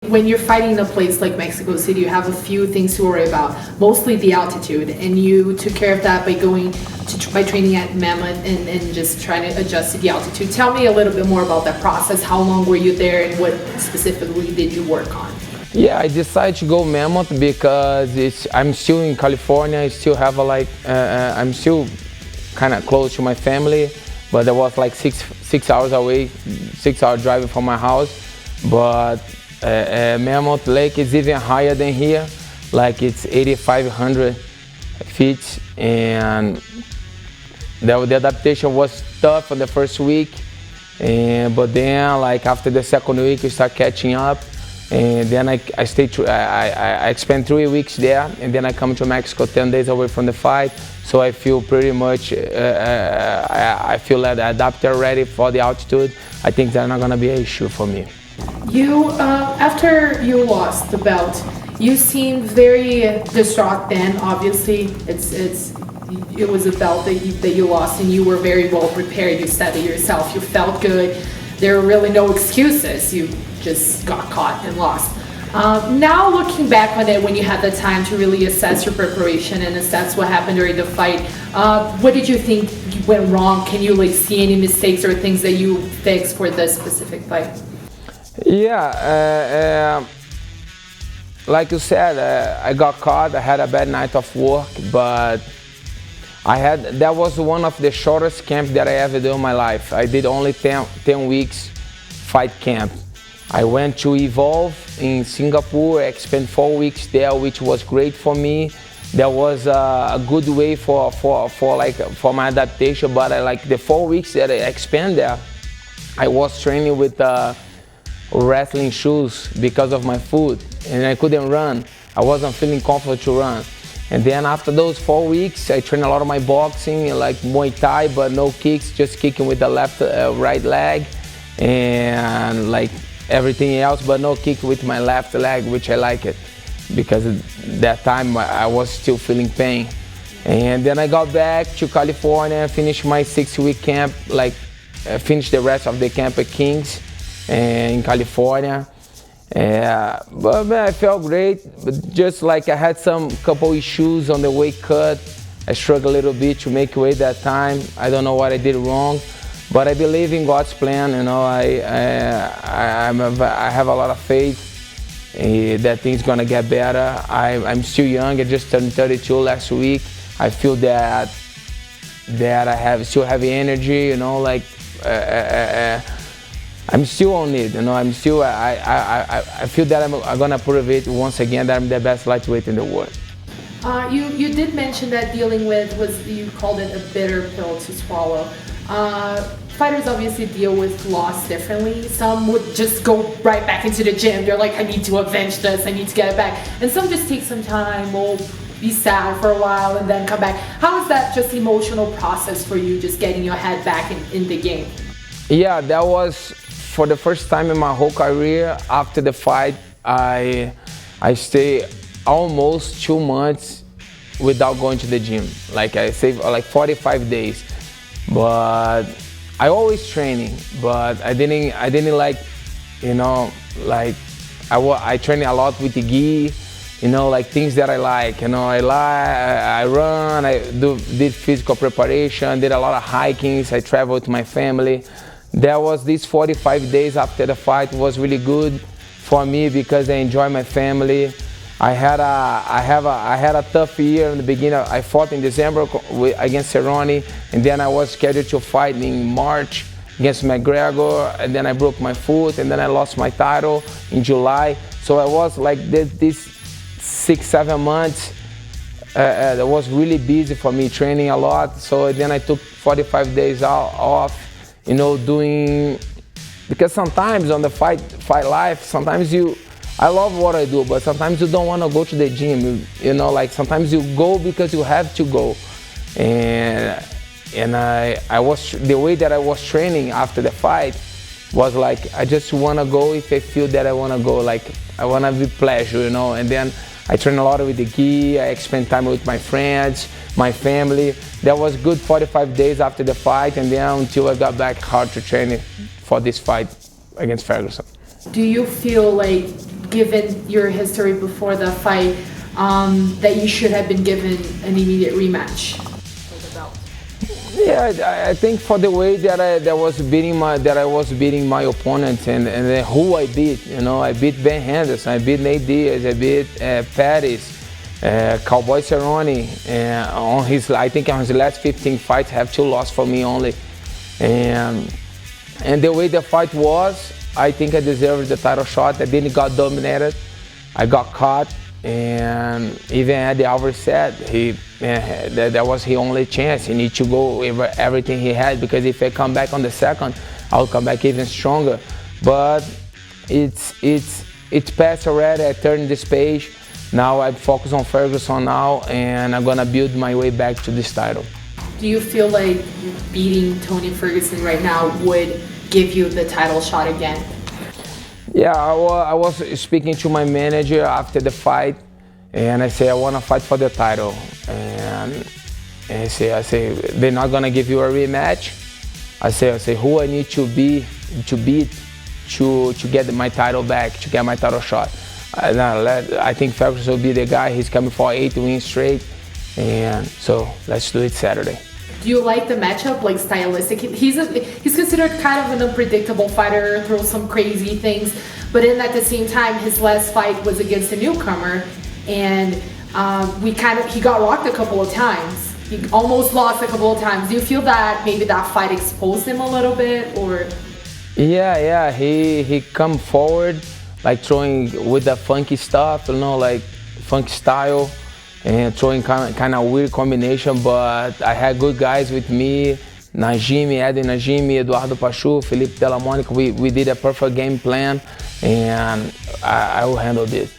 when you're fighting in a place like Mexico City, you have a few things to worry about, mostly the altitude, and you took care of that by by training at Mammoth and just trying to adjust to the altitude. Tell me a little bit more about that process. How long were you there, and what specifically did you work on? Yeah, I decided to go Mammoth because I'm still in California. I still have I'm still kind of close to my family, but I was like six hours away, 6 hour driving from my house. But Mammoth Lake is even higher than here, like it's 8,500 feet, and the adaptation was tough for the first week, but then like after the second week we start catching up, and then I spent 3 weeks there, and then I come to Mexico 10 days away from the fight. So I feel pretty much, I feel that I adapted already for the altitude. I think that's not gonna be an issue for me. You, after you lost the belt, you seemed very distraught then. Obviously, it was a belt that you lost, and you were very well prepared. You said it yourself. You felt good. There were really no excuses. You just got caught and lost. Now looking back on it, when you had the time to really assess your preparation and assess what happened during the fight, what did you think went wrong? Can you see any mistakes or things that you fixed for this specific fight? Yeah, like you said, I got caught. I had a bad night of work, but that was one of the shortest camps that I ever did in my life. I did only 10 weeks fight camp. I went to Evolve in Singapore. I spent 4 weeks there, which was great for me. That was a good way for my adaptation. But the 4 weeks that I spent there, I was training with wrestling shoes because of my foot, and I couldn't run. I wasn't feeling comfortable to run. And then after those 4 weeks, I trained a lot of my boxing, like Muay Thai, but no kicks, just kicking with the right leg, and like everything else, but no kick with my left leg, which I like it, because at that time I was still feeling pain. And then I got back to California, finished my 6-week camp, finished the rest of the camp at Kings in California. But man, I felt great, but just I had some couple issues on the weight cut. I struggled a little bit to make weight that time. I don't know what I did wrong, but I believe in God's plan. I have a lot of faith that things gonna get better. I'm still young. I just turned 32 last week. I feel that I still have energy. I'm still on it. I feel that I'm gonna prove it once again that I'm the best lightweight in the world. You did mention that dealing with you called it a bitter pill to swallow. Fighters obviously deal with loss differently. Some would just go right back into the gym. They're like, I need to avenge this, I need to get it back. And some just take some time, will be sad for a while and then come back. How is that just emotional process for you, just getting your head back in the game? Yeah, that was for the first time in my whole career. After the fight, I stayed almost 2 months without going to the gym. I saved 45 days. But I always training, but I didn't I train a lot with the gi, things that I like. I run, did physical preparation, did a lot of hikings, I traveled with my family. There was these 45 days after the fight was really good for me because I enjoy my family. I had a tough year in the beginning. I fought in December against Cerrone, and then I was scheduled to fight in March against McGregor, and then I broke my foot, and then I lost my title in July. So I was this 6-7 months. That was really busy for me, training a lot. So then I took 45 days off, because sometimes on the fight life, sometimes I love what I do, but sometimes you don't want to go to the gym. Sometimes you go because you have to go. And I was, the way that I was training after the fight was I just want to go if I feel that I want to go. I want to be pleasure, And then I train a lot with the gi. I spend time with my friends, my family. That was good 45 days after the fight, and then until I got back hard to train for this fight against Ferguson. Do you feel like given your history before the fight, that you should have been given an immediate rematch for the belt? Yeah, I think for the way that I was beating my opponents and who I beat. You know, I beat Ben Henderson, I beat Nate Diaz, I beat Pettis, Cowboy Cerrone, I think on his last 15 fights, have 2 losses for me only. And the way the fight was, I think I deserved the title shot. I didn't got dominated. I got caught, and even Eddie Alvarez said that was his only chance. He needs to go with everything he had, because if I come back on the second, I'll come back even stronger. But it's past already. I turned this page. Now I focus on Ferguson now, and I'm gonna build my way back to this title. Do you feel like beating Tony Ferguson right now would give you the title shot again? Yeah, I was speaking to my manager after the fight, and I say I want to fight for the title. And I say they're not gonna give you a rematch. I say who I need to beat to get my title back, to get my title shot. I think Ferguson will be the guy. He's coming for 8 wins straight, and so let's do it Saturday. Do you like the matchup, like stylistic? He's considered kind of an unpredictable fighter, throws some crazy things, but at the same time, his last fight was against a newcomer, and he got rocked a couple of times. He almost lost a couple of times. Do you feel that maybe that fight exposed him a little bit, or? Yeah, he come forward like throwing with the funky stuff, you know, like funky style, and throwing kind of weird combination, but I had good guys with me. Eddie Najimi, Eduardo Pachu, Felipe Della Monica. We did a perfect game plan, and I will handle this.